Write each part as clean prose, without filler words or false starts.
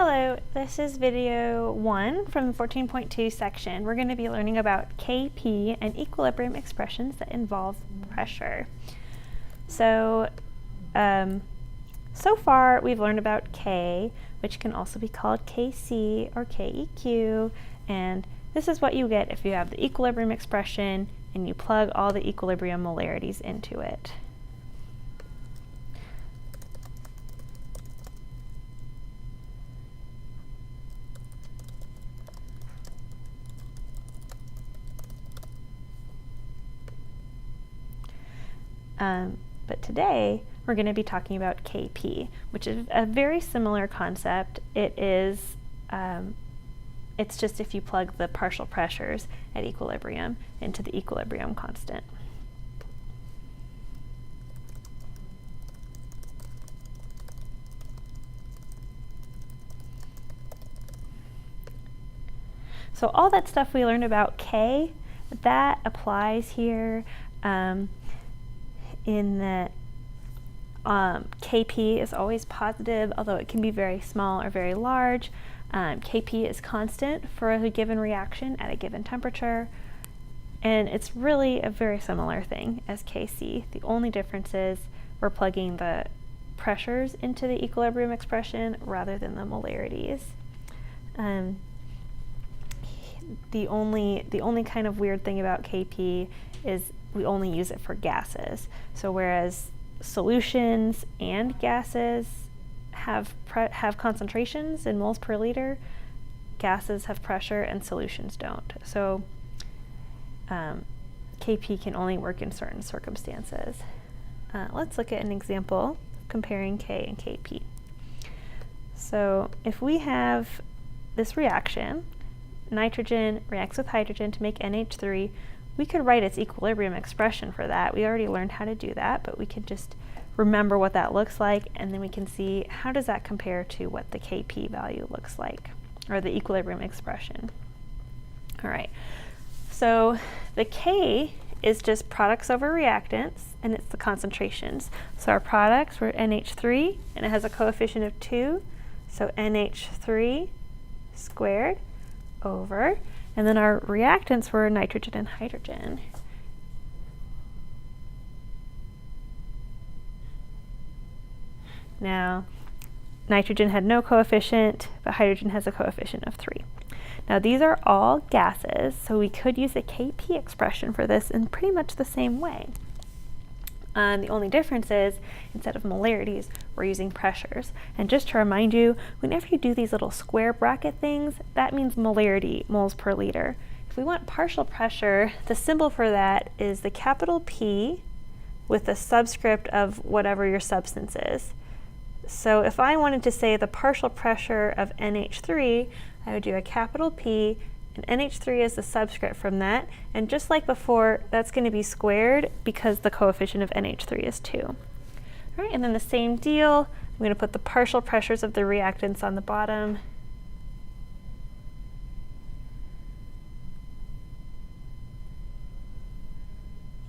Hello, this is video 1 from the 14.2 section. We're going to be learning about Kp and equilibrium expressions that involve pressure. So far we've learned about K, which can also be called Kc or Keq, and this is what you get if you have the equilibrium expression and you plug all the equilibrium molarities into it. But today we're going to be talking about Kp, which is a very similar concept. It's just if you plug the partial pressures at equilibrium into the equilibrium constant. So all that stuff we learned about K, that applies here. In that Kp is always positive, although it can be very small or very large. Kp is constant for a given reaction at a given temperature, and it's really a very similar thing as Kc. The only difference is we're plugging the pressures into the equilibrium expression rather than the molarities. The only kind of weird thing about Kp is we only use it for gases. So whereas solutions and gases have concentrations in moles per liter, gases have pressure and solutions don't. So Kp can only work in certain circumstances. Let's look at an example comparing K and Kp. So if we have this reaction, nitrogen reacts with hydrogen to make NH3, we could write its equilibrium expression for that. We already learned how to do that, but we can just remember what that looks like, and then we can see how does that compare to what the Kp value looks like, or the equilibrium expression. All right, so the K is just products over reactants, and it's the concentrations. So our products were NH3, and it has a coefficient of 2, so NH3 squared over, and then our reactants were nitrogen and hydrogen. Now, nitrogen had no coefficient, but hydrogen has a coefficient of 3. Now these are all gases, so we could use a Kp expression for this in pretty much the same way. The only difference is, instead of molarities, we're using pressures. And just to remind you, whenever you do these little square bracket things, that means molarity, moles per liter. If we want partial pressure, the symbol for that is the capital P with the subscript of whatever your substance is. So if I wanted to say the partial pressure of NH3, I would do a capital P, and NH3 is the subscript from that, and just like before, that's going to be squared because the coefficient of NH3 is 2. All right, and then the same deal, I'm going to put the partial pressures of the reactants on the bottom.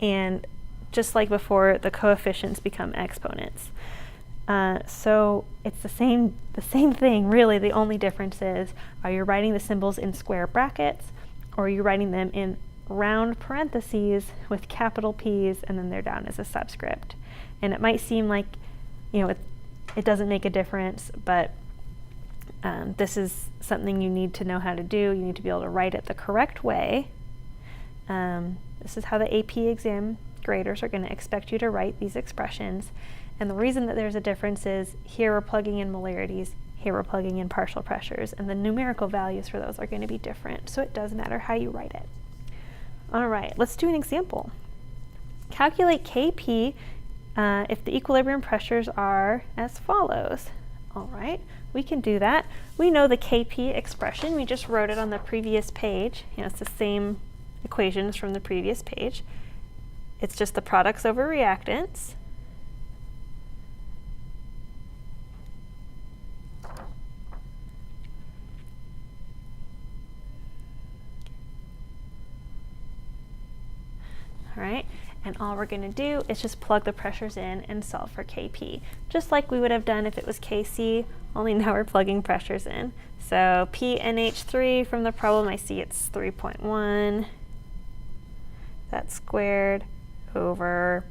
And just like before, the coefficients become exponents. So it's the same thing, really. The only difference is, are you writing the symbols in square brackets, or are you writing them in round parentheses with capital P's and then they're down as a subscript? And it might seem like, it doesn't make a difference, but this is something you need to know how to do. You need to be able to write it the correct way. This is how the AP exam graders are going to expect you to write these expressions. And the reason that there's a difference is here we're plugging in molarities, here we're plugging in partial pressures, and the numerical values for those are going to be different, so it does matter how you write it. All right, let's do an example. Calculate Kp if the equilibrium pressures are as follows. All right, we can do that. We know the Kp expression. We just wrote it on the previous page. It's the same equations from the previous page. It's just the products over reactants. All right, And all we're going to do is just plug the pressures in and solve for Kp, just like we would have done if it was Kc, only now we're plugging pressures in. So PNH3 from the problem, I see it's 3.1. That's squared over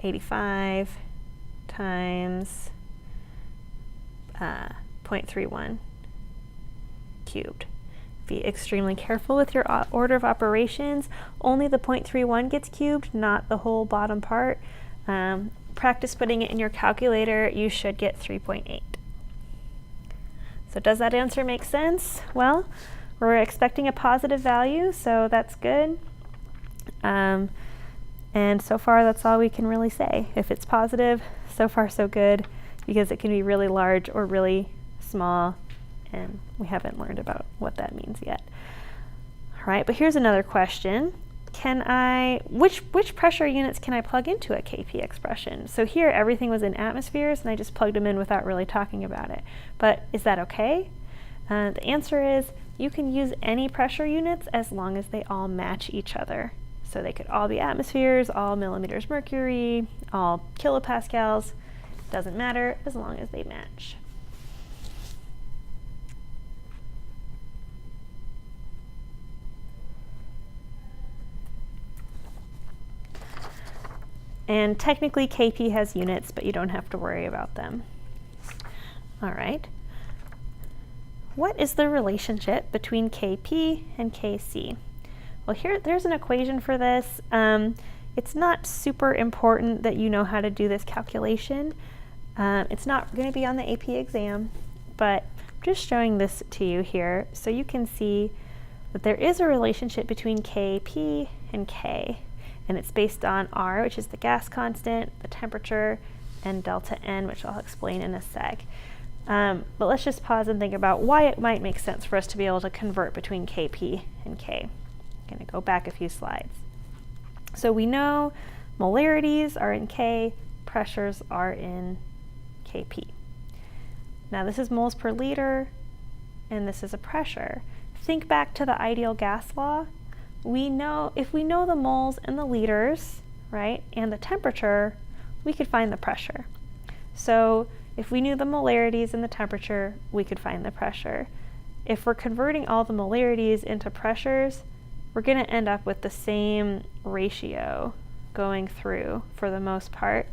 85 times 0.31 cubed. Be extremely careful with your order of operations. Only the 0.31 gets cubed, not the whole bottom part. Practice putting it in your calculator. You should get 3.8. So does that answer make sense? Well, we're expecting a positive value, so that's good. And so far, that's all we can really say. If it's positive, so far so good, because it can be really large or really small, and we haven't learned about what that means yet. All right, but here's another question. Which pressure units can I plug into a Kp expression? So here everything was in atmospheres and I just plugged them in without really talking about it. But is that okay? The answer is you can use any pressure units as long as they all match each other. So they could all be atmospheres, all millimeters mercury, all kilopascals. Doesn't matter as long as they match. And technically Kp has units, but you don't have to worry about them. All right. What is the relationship between Kp and Kc? Well, there's an equation for this. It's not super important that you know how to do this calculation. It's not going to be on the AP exam, but I'm just showing this to you here so you can see that there is a relationship between Kp and K. And it's based on R, which is the gas constant, the temperature, and delta N, which I'll explain in a sec. But let's just pause and think about why it might make sense for us to be able to convert between Kp and K. I'm going to go back a few slides. So we know molarities are in K, pressures are in Kp. Now this is moles per liter, and this is a pressure. Think back to the ideal gas law. If we know the moles and the liters, right, and the temperature, we could find the pressure. So if we knew the molarities and the temperature, we could find the pressure. If we're converting all the molarities into pressures, we're going to end up with the same ratio going through for the most part.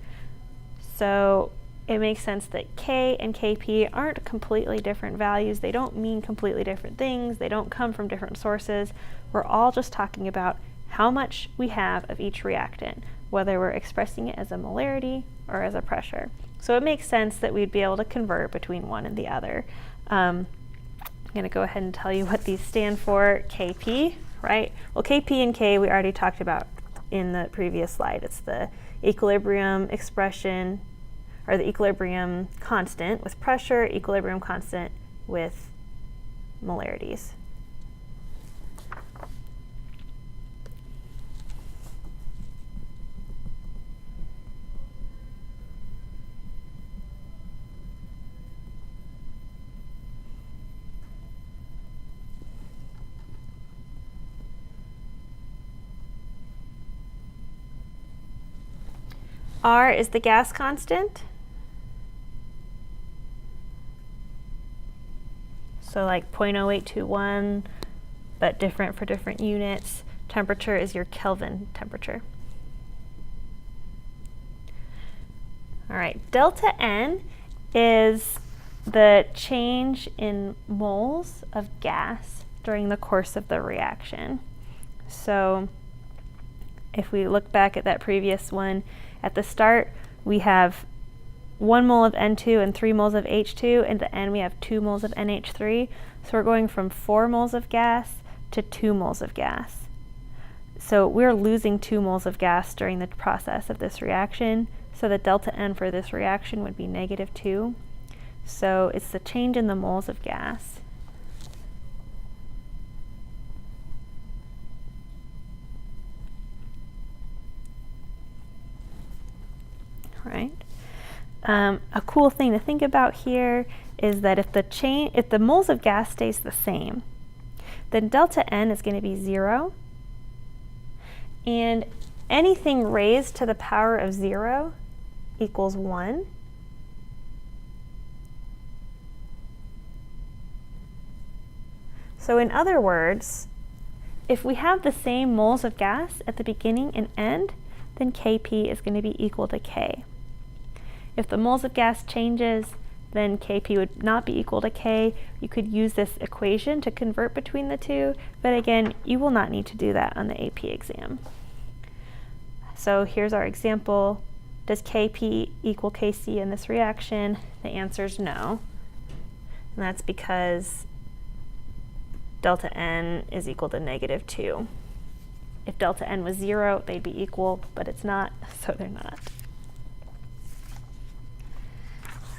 So it makes sense that K and Kp aren't completely different values. They don't mean completely different things. They don't come from different sources. We're all just talking about how much we have of each reactant, whether we're expressing it as a molarity or as a pressure. So it makes sense that we'd be able to convert between one and the other. I'm going to go ahead and tell you what these stand for. Kp, right? Well, Kp and K we already talked about in the previous slide. It's the equilibrium expression, or the equilibrium constant with pressure, equilibrium constant with molarities. R is the gas constant. So like 0.0821, but different for different units. Temperature is your Kelvin temperature. All right, delta N is the change in moles of gas during the course of the reaction. So if we look back at that previous one, at the start we have 1 mole of N2 and 3 moles of H2, and at the end we have 2 moles of NH3. So we're going from 4 moles of gas to 2 moles of gas. So we're losing 2 moles of gas during the process of this reaction. So the delta N for this reaction would be -2. So it's the change in the moles of gas. All right. A cool thing to think about here is that if the moles of gas stays the same, then delta N is going to be 0. And anything raised to the power of 0 equals 1. So in other words, if we have the same moles of gas at the beginning and end, then Kp is going to be equal to K. If the moles of gas changes, then Kp would not be equal to K. You could use this equation to convert between the two, but again, you will not need to do that on the AP exam. So here's our example. Does Kp equal Kc in this reaction? The answer is no. And that's because delta N is equal to -2. If delta N was 0, they'd be equal, but it's not, so they're not.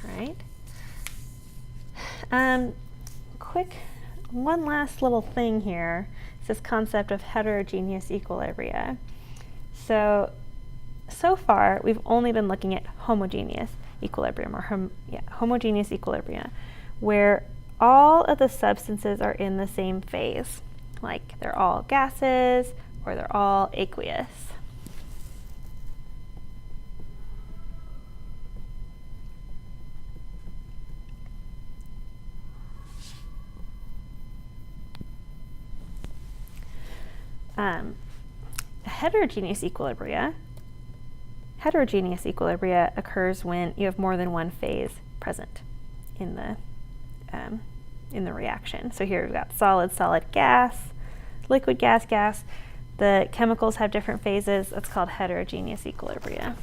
All right. Quick, one last little thing here is this concept of heterogeneous equilibria. So far, we've only been looking at homogeneous equilibrium, or homogeneous equilibria, where all of the substances are in the same phase, like they're all gases or they're all aqueous. Heterogeneous equilibria occurs when you have more than one phase present in the reaction. So here we've got solid, solid, gas, liquid, gas, gas. The chemicals have different phases. That's called heterogeneous equilibria.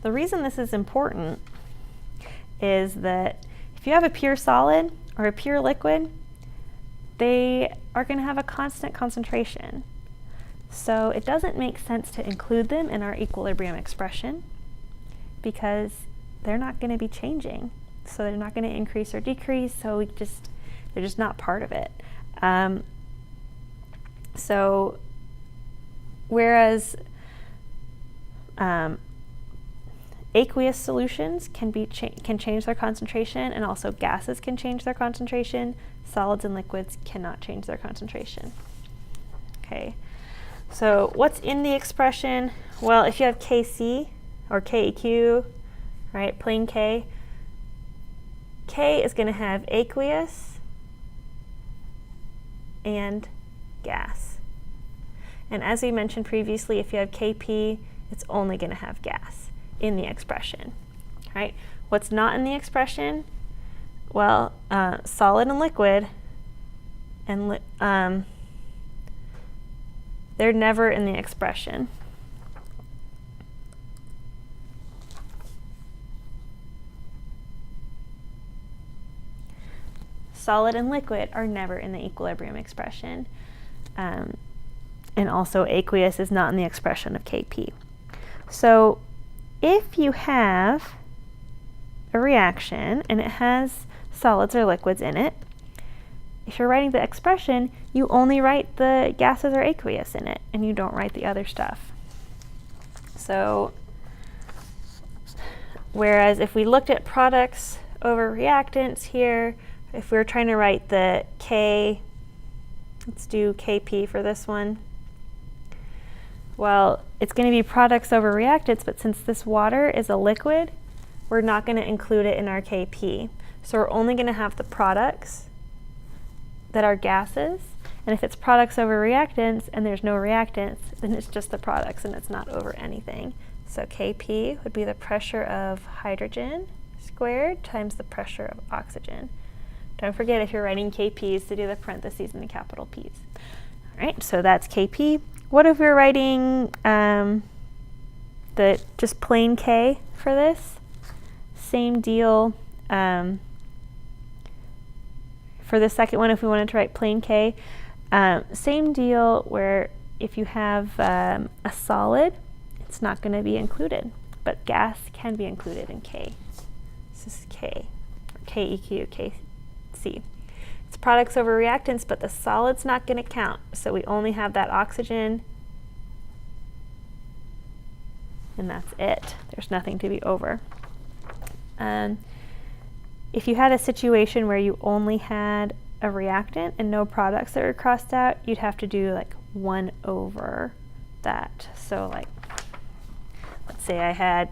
The reason this is important is that if you have a pure solid or a pure liquid, they are going to have a constant concentration. So it doesn't make sense to include them in our equilibrium expression because they're not going to be changing. So they're not going to increase or decrease, so they're just not part of it. So whereas aqueous solutions can change their concentration, and also gases can change their concentration. Solids and liquids cannot change their concentration. Okay, so what's in the expression? Well, if you have Kc or Keq, right, plain K, K is going to have aqueous and gas. And as we mentioned previously, if you have Kp, it's only going to have gas in the expression, right? What's not in the expression? Well, solid and liquid, and they're never in the expression. Solid and liquid are never in the equilibrium expression. And also aqueous is not in the expression of Kp. So if you have a reaction and it has solids or liquids in it, if you're writing the expression, you only write the gases or aqueous in it, and you don't write the other stuff. So whereas if we looked at products over reactants here, if we were trying to write the K, let's do Kp for this one. Well, it's going to be products over reactants, but since this water is a liquid, we're not going to include it in our Kp. So we're only going to have the products that are gases, and if it's products over reactants and there's no reactants, then it's just the products and it's not over anything. So Kp would be the pressure of hydrogen squared times the pressure of oxygen. Don't forget, if you're writing Kp's, to do the parentheses and the capital P's. All right, so that's Kp. What if we're writing the just plain K for this? Same deal for the second one. If we wanted to write plain K, same deal where if you have a solid, it's not going to be included, but gas can be included in K. This is K, or Keq, Kc. It's products over reactants, but the solid's not going to count. So we only have that oxygen, and that's it. There's nothing to be over. If you had a situation where you only had a reactant and no products that were crossed out, you'd have to do like 1 over that. So like, let's say I had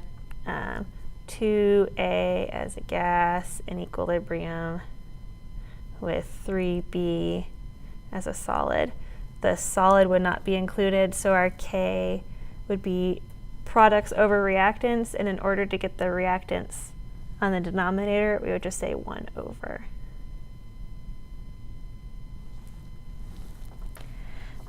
2A as a gas in equilibrium with 3B as a solid. The solid would not be included, so our K would be products over reactants, and in order to get the reactants on the denominator, we would just say 1 over.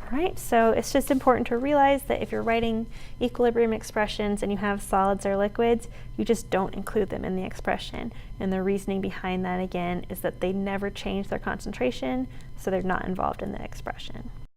All right, so it's just important to realize that if you're writing equilibrium expressions and you have solids or liquids, you just don't include them in the expression. And the reasoning behind that, again, is that they never change their concentration, so they're not involved in the expression.